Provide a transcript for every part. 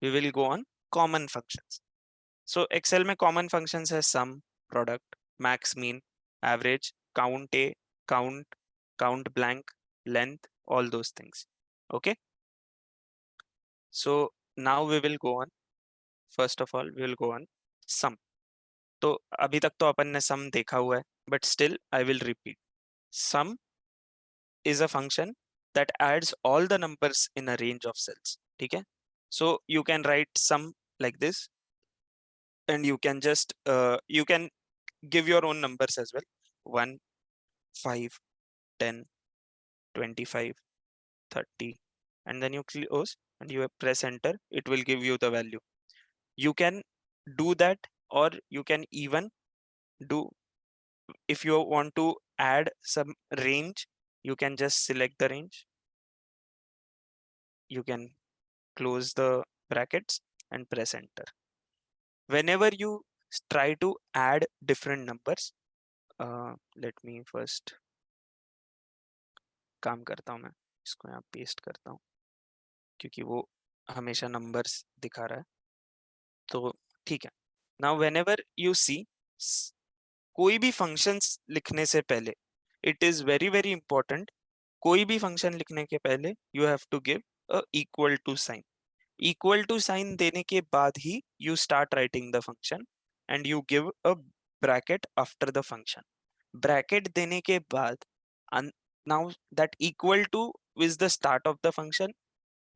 we will go on common functions. So Excel में common functions है sum, product, max, mean, average, count a, count blank, length, all those things. Okay. So now we will go on. First of all, we will go on sum. तो अभी तक तो अपन ने sum देखा हुआ है, but still I will repeat. Sum is a function that adds all the numbers in a range of cells. ठीक है. So you can write sum like this, and you can just you can give your own numbers as well. 1, 5, 10, 25, 30, and then you close and you press enter. It will give you the value. You can do that, or you can even do, if you want to add some range, you can just select the range. You can close the brackets and press enter. Whenever you try to add different numbers, let me first काम करता हूँ, मैं इसको यहाँ paste करता हूँ क्योंकि वो हमेशा नंबर्स दिखा रहा है, तो ठीक है. नाउ व्हेनेवर यू सी, कोई भी फंक्शंस लिखने से पहले it is very very important, कोई भी फंक्शन लिखने के पहले you have to give a equal to sign. Equal to sign देने के बाद ही you start writing the function, and you give a bracket after the function. Bracket देने के बाद, now that equal to is the start of the function.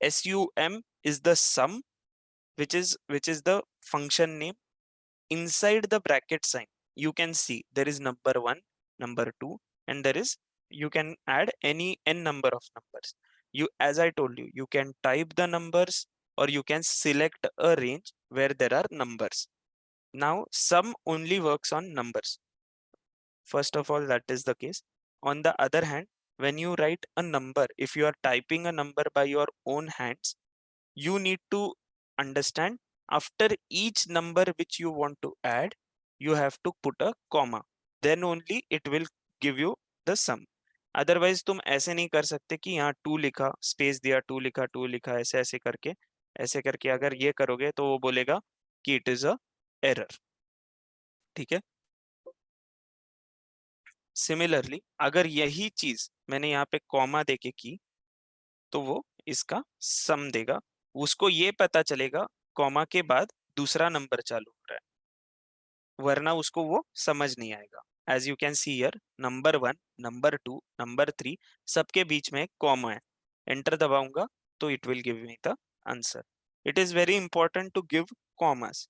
sum is the sum, which is the function name. Inside the bracket sign, you can see there is number 1, number 2, and there is, you can add any n number of numbers. You, as I told you, you can type the numbers or you can select a range where there are numbers. Now sum only works on numbers. First of all, that is the case. On the other hand, when you write a number, if you are typing a number by your own hands, you need to understand, after each number which you want to add, you have to put a comma. Then only it will give you the sum. Otherwise तुम ऐसे नहीं कर सकते कि यहाँ 2 लिखा, space दिया, 2 लिखा, 2 लिखा, ऐसे ऐसे करके अगर ये करोगे तो वो बोलेगा कि इट इज अ एरर. ठीक है. सिमिलरली अगर यही चीज मैंने यहाँ पे कॉमा देके की, तो वो इसका सम देगा. उसको ये पता चलेगा कॉमा के बाद दूसरा नंबर चालू हो रहा है, वरना उसको वो समझ नहीं आएगा. As you can see here, number 1, number 2, number 3, सबके बीच में एक कॉमा है. एंटर दबाऊंगा तो it will give me the answer. It is very important to give commas.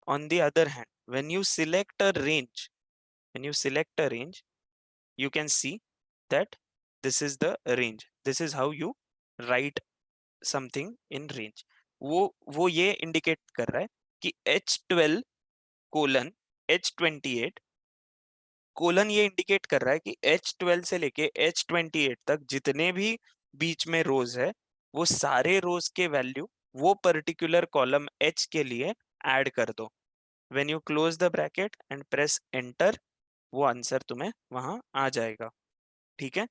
On the other hand, when you select a range, when you select a range, you can see that this is the range. This is how you write something in range. वो ये indicate कर रहा है कि H12 colon H28 colon, ये indicate कर रहा है कि H12 से लेके H28 तक जितने भी बीच में रोज है, वो सारे रोज के वैल्यू वो पर्टिकुलर कॉलम H के लिए ऐड कर दो. When you close the bracket and press enter, वो आंसर तुम्हें वहां आ जाएगा. ठीक है.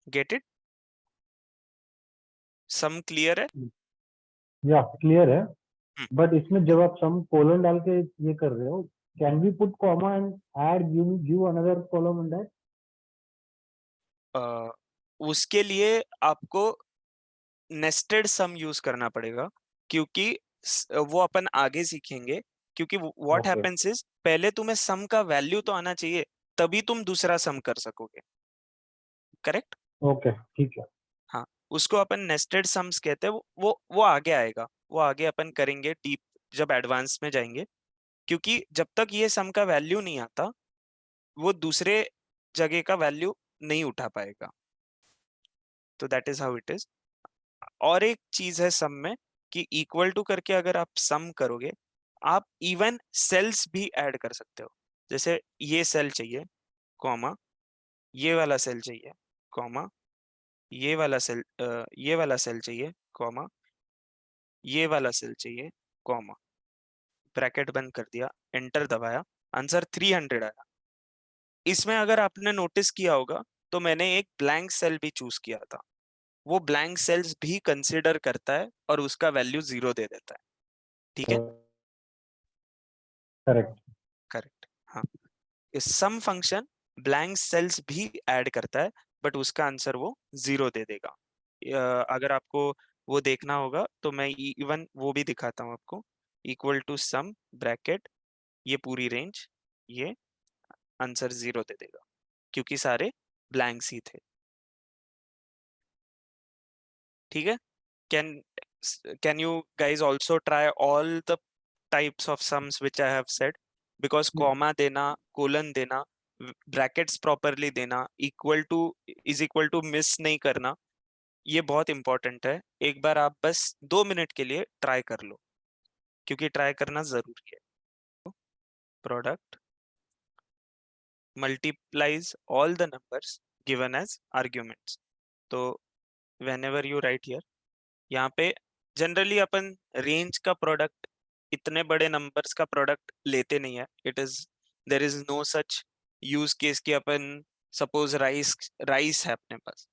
Get it. सम क्लियर है. या क्लियर है, हम्म. बट इसमें जब आप सम कोलन डाल के ये कर रहे हो, can we put comma and add give another column in that? उसके लिए आपको नेस्टेड सम यूज करना पड़ेगा, क्योंकि वो अपन आगे सीखेंगे. क्योंकि व्हाट ओके हैपेंस इज, पहले तुम्हें सम का वैल्यू तो आना चाहिए, तभी तुम दूसरा सम कर सकोगे. करेक्ट. ओके ठीक है. हाँ, उसको अपन नेस्टेड सम्स कहते हैं. वो आगे आएगा, वो आगे अपन करेंगे डीप, जब एडवांस में जाएंगे. क्योंकि जब तक ये सम का वैल्यू नहीं आता, वो दूसरे जगह का वैल्यू नहीं उठा पाएगा. तो that is how it is. और एक चीज है सम में कि इक्वल टू करके अगर आप सम करोगे, आप इवन सेल्स भी ऐड कर सकते हो. जैसे ये सेल चाहिए, कॉमा, ये वाला सेल चाहिए, कॉमा, ये वाला सेल चाहिए, कॉमा, ये वाला सेल चाहिए, कॉमा. ब्रैकेट बंद कर दिया, एंटर दबाया, आंसर 300 आया. इसमें अगर आपने नोटिस किया होगा, तो मैंने एक ब्लैंक सेल भी चूज किया था. वो ब्लैंक सेल्स भी कंसिडर करता है और उसका वैल्यू 0 दे देता है। ठीक है, करेक्ट। करेक्ट। हाँ, सम फंक्शन ब्लैंक सेल्स भी ऐड करता है बट उसका आंसर वो 0 दे देगा। अगर आपको वो देखना होगा तो मैं इवन वो भी दिखाता हूँ आपको। इक्वल टू सम ब्रैकेट, ये पूरी रेंज, ये आंसर 0 दे देगा क्योंकि सारे ब्लैंक्स ही थे। ठीक है, can you guys also try all the types of sums which I have said? Because comma देना, colon देना, brackets properly देना, equal to is equal to miss नहीं करना, ये बहुत इंपॉर्टेंट है। एक बार आप बस 2 मिनट के लिए ट्राई कर लो क्योंकि ट्राई करना जरूरी है। Product multiplies all the numbers given as arguments. तो whenever you write here, यहाँ पे जनरली अपन रेंज का प्रोडक्ट, इतने बड़े नंबर्स का प्रोडक्ट लेते नहीं है। It is, there is no such use case कि अपन सपोज राइस राइस है अपने पास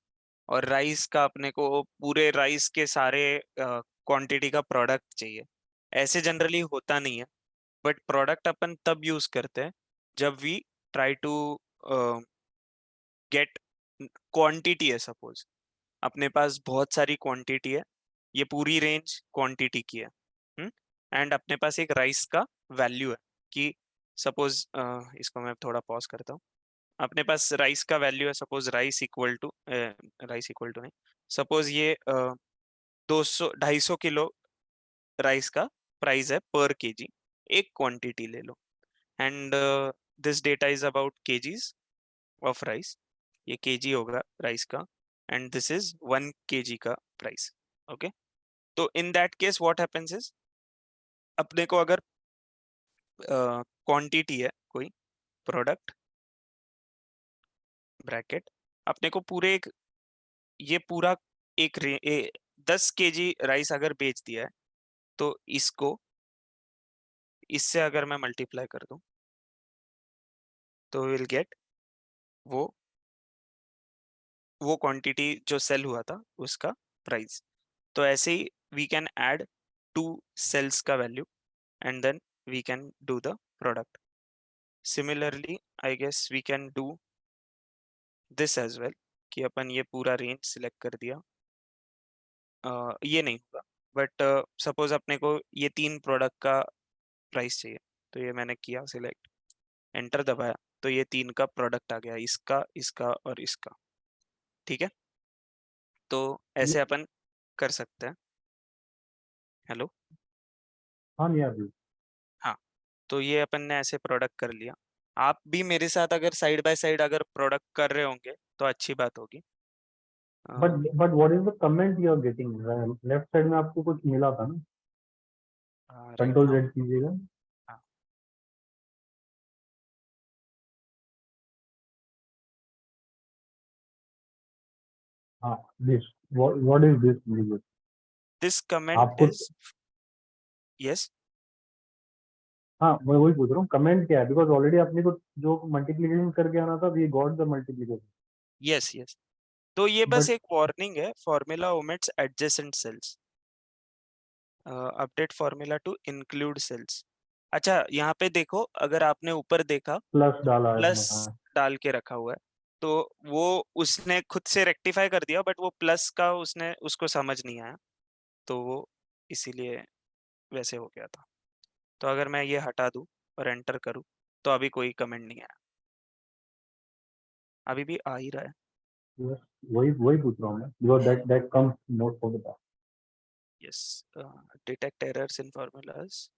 और राइस का अपने को पूरे राइस के सारे क्वांटिटी का प्रोडक्ट चाहिए, ऐसे जनरली होता नहीं है। बट प्रोडक्ट अपन तब यूज करते हैं जब we try to get quantity है। सपोज अपने पास बहुत सारी क्वांटिटी है, ये पूरी रेंज क्वांटिटी की है, एंड अपने पास एक राइस का वैल्यू है कि सपोज इसको मैं थोड़ा पॉज करता हूँ। अपने पास राइस का वैल्यू है, सपोज राइस इक्वल टू नहीं, सपोज ये 250 राइस का प्राइस है पर केजी, एक क्वांटिटी ले लो। And this data is about KGs of rice, ये केजी होगा राइस का, एंड दिस इज 1 kg का प्राइस। ओके, तो in that case what happens is, अपने को अगर क्वांटिटी है कोई प्रोडक्ट ब्रैकेट, अपने को पूरे एक, ये पूरा एक 10 kg राइस अगर बेच दिया है तो इसको इससे अगर मैं मल्टीप्लाई कर दूं तो विल गेट वो क्वांटिटी जो सेल हुआ था उसका प्राइस। तो ऐसे ही वी कैन ऐड 2 सेल्स का value and then we can do the product. Similarly, I guess we can do this as well कि अपन ये पूरा रेंज सिलेक्ट कर दिया। ये नहीं होगा बट सपोज अपने को ये 3 प्रोडक्ट का प्राइस चाहिए, तो ये मैंने किया सिलेक्ट, एंटर दबाया, तो ये 3 का प्रोडक्ट आ गया, इसका, इसका और इसका। ठीक है, तो ऐसे अपन कर सकते हैं। हेलो, हाँ नहीं अभी। हाँ, तो ये अपन ने ऐसे प्रोडक्ट कर लिया। आप भी मेरे साथ अगर साइड बाय साइड अगर प्रोडक्ट कर रहे होंगे तो अच्छी बात होगी। But what is the comment you are getting? Left side में आपको कुछ मिला था ना? राइट कंट्रोल नाउ, जेड कीजिएगा। हाँ, this what is this? This comment आपको, इज, यस हाँ मैं वही पूछ रहा हूँ कमेंट क्या है, बिकॉज ऑलरेडी अपने को जो मल्टीप्लिकेशन करके आना था we got the multiplication. Yes yes, तो ये बस बट एक वार्निंग है, formula omits adjacent cells, update formula to include cells. अच्छा, यहाँ पे देखो, अगर आपने ऊपर देखा प्लस डाला है प्लस उसने, हाँ। डाल के रखा हुआ है, तो वो उसने खुद से रेक्टिफाई कर दिया बट वो प्लस का उसने उसको समझ नहीं आया, तो वो इसीलिए वैसे हो गया था। तो अगर मैं ये हटा दूं और एंटर करूं तो अभी कोई कमेंट नहीं आया, अभी भी आ ही रहा है। Yes, वही वही पूछ रहा हूँ मैं, because that comes more for the. Yes, detect errors in formulas.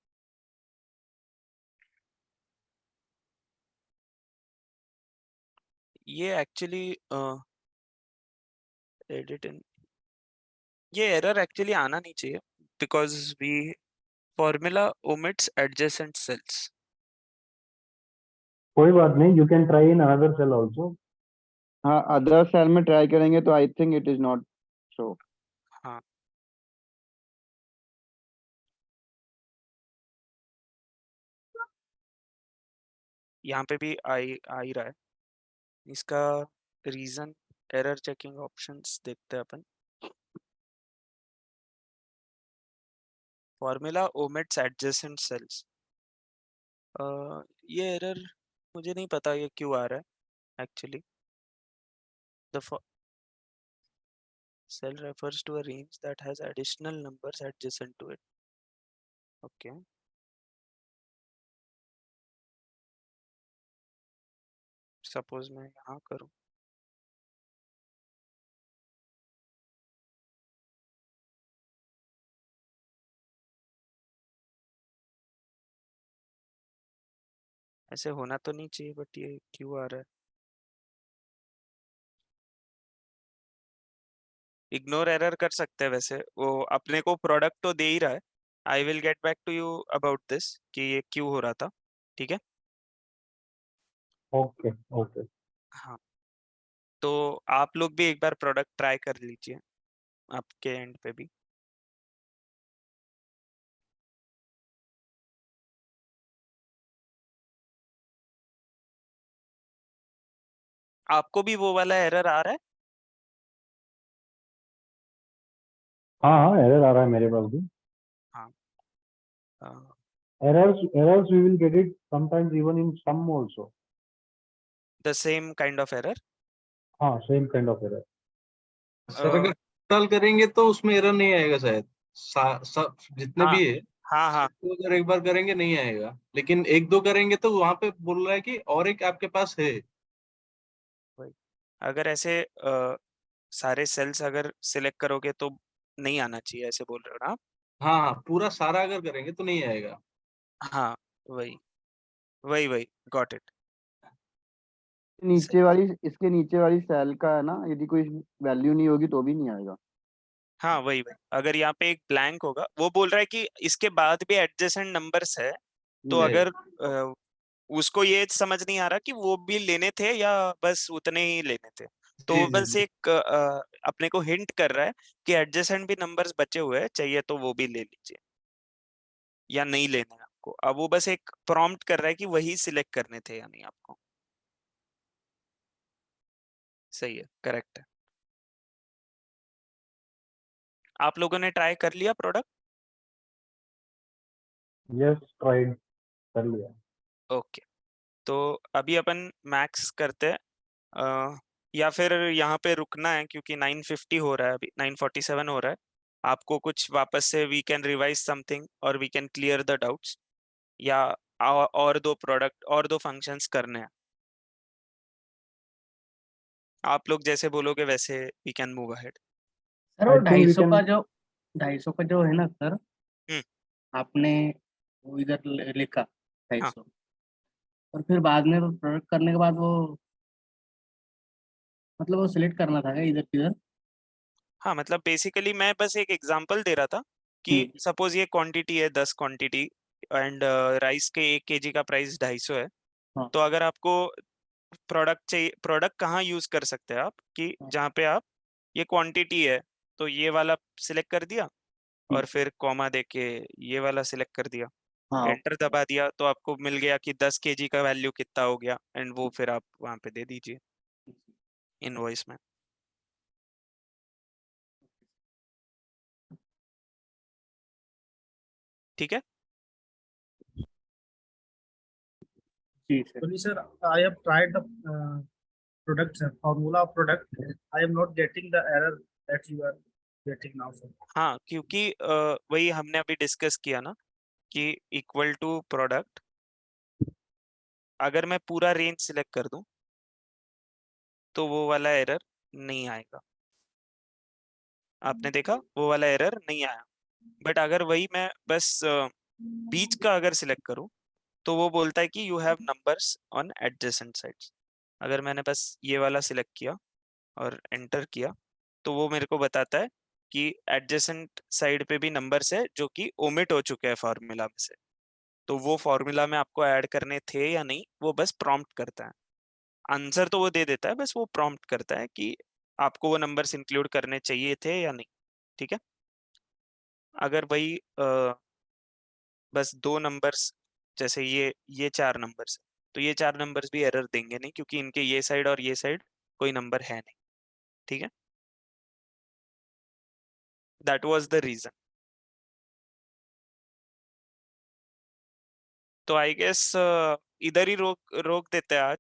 ये एक्चुअली एडिट इन, ये एरर एक्चुअली आना नहीं चाहिए because we formula omits adjacent cells. कोई बात नहीं, you can try in another cell also. हाँ, अदर सेल में ट्राई करेंगे तो I think it is not show. हाँ, यहाँ पे भी आ ही रहा है, इसका रीजन एरर चेकिंग ऑप्शंस देखते हैं अपन। Formula omits adjacent cells. ये एरर मुझे नहीं पता ये क्यों आ रहा है actually. The cell refers to a range that has additional numbers adjacent to it. Okay. Suppose मैं यहाँ करूँ, ऐसे होना तो नहीं चाहिए बट ये क्यों आ रहा है? इग्नोर एरर कर सकते हैं वैसे, वो अपने को प्रोडक्ट तो दे ही रहा है। I will get back to you about this कि ये क्यों हो रहा था, ठीक है? Okay okay. हाँ, तो आप लोग भी एक बार प्रोडक्ट ट्राई कर लीजिए आपके एंड पे भी। आपको भी वो वाला एरर आ रहा है? हाँ हाँ, एरर आ रहा है मेरे पास भी। हाँ, Errors we will get it sometimes even in sum also. The same kind of error. हाँ, same kind of error. Sir अगर टोटल करेंगे तो उसमें एरर नहीं आएगा शायद। सब जितने हाँ भी है हाँ हाँ, तो अगर एक बार करेंगे नहीं आएगा, लेकिन एक दो करेंगे तो वहां पे बोल रहा है कि और एक आपके पास है। अगर ऐसे सारे सेल्स अगर सिलेक्ट करोगे तो नहीं आना चाहिए, ऐसे बोल रहे हो ना आप? हाँ हाँ, पूरा सारा अगर करेंगे तो नहीं आएगा। हाँ, वही वही वही, गॉट इट। नीचे वाली, इसके नीचे वाली सेल का है ना, यदि कोई वैल्यू नहीं होगी तो भी नहीं आएगा। हाँ, वही वही, अगर यहाँ पे एक ब्लैंक होगा, वो बोल रहा है कि इसके बाद भी एडजेसेंट नंबर्स है, तो है। अगर उसको ये समझ नहीं आ रहा कि वो भी लेने थे या बस उतने ही लेने थे, तो जी वो जी बस जी। एक अपने को हिंट कर रहा है कि एडजेसेंट भी नंबर्स बचे हुए हैं, चाहिए तो वो भी ले लीजिए या नहीं लेने हैं आपको। अब वो बस एक प्रॉम्प्ट कर रहा है कि वही सिलेक्ट करने थे या नहीं आपको। सही है, करेक्ट है। आप लोगों ने ट्राई कर लिया प्रोडक्ट? यस, ट्राइड कर लिया। ओके, तो अभी अपन मैक्स करते हैं, या फिर यहाँ पे रुकना है क्योंकि 9:50 हो रहा है, अभी 9:47 हो रहा है। आपको कुछ वापस से वी कैन रिवाइज समथिंग और we can clear the doubts, या और दो प्रोडक्ट और दो फंक्शंस करने हैं? आप लोग जैसे बोलोगे वैसे we can move ahead. Sir वो I think we 250 का can. जो 250 का जो है ना सर, हम्म। आपने वो इधर लिखा हाँ 250, और फिर बाद में प्रोडक्ट करने के बाद वो मतलब वो सिलेक्ट करना था क्या इधर किधर? हाँ, मतलब बेसिकली मैं बस एक एग्जांपल दे रहा था कि सपोज ये क्वांटिटी है 10 क्वांटिटी, एंड राइस के 1 kg का प्राइस 250 है। हाँ। तो अगर आपको प्रोडक्ट चाहिए, प्रोडक्ट कहाँ यूज कर सकते हैं आप कि हाँ। जहाँ पे आप ये क्वांटिटी है तो ये वाला सिलेक्ट कर दिया और फिर कॉमा देके ये वाला सिलेक्ट कर दिया, हाँ। एंटर दबा दिया, तो आपको मिल गया कि 10 kg का वैल्यू कितना हो गया, एंड वो फिर आप वहां पे दे दीजिए इनवॉइस में। ठीक है। जी sir. Sorry, sir, I have tried the product, sir, formula of product. I am not getting the error that you are getting now, sir. हाँ, क्योंकि वही हमने अभी डिस्कस किया ना कि इक्वल टू प्रोडक्ट, अगर मैं पूरा रेंज सिलेक्ट कर दूं तो वो वाला एरर नहीं आएगा। आपने देखा वो वाला एरर नहीं आया, बट अगर वही मैं बस बीच का अगर सिलेक्ट करूं तो वो बोलता है कि you have numbers on adjacent sides. अगर मैंने बस ये वाला सिलेक्ट किया और एंटर किया तो वो मेरे को बताता है कि एडजेसेंट साइड पे भी नंबर्स है जो कि ओमिट हो चुके हैं फार्मूला में से। तो वो फार्मूला में आपको ऐड करने थे या नहीं, वो बस प्रॉम्प्ट करता है। आंसर तो वो दे देता है, बस वो प्रॉम्प्ट करता है कि आपको वो नंबर्स इंक्लूड करने चाहिए थे या नहीं। ठीक है। अगर वही बस दो नंबर्स, जैसे ये 4 नंबर्स, तो ये 4 नंबर्स भी एरर देंगे नहीं क्योंकि इनके ये साइड और ये साइड कोई नंबर है नहीं। ठीक है, दैट वाज द रीजन। तो आई गेस इधर ही रोक रोक देते हैं आज।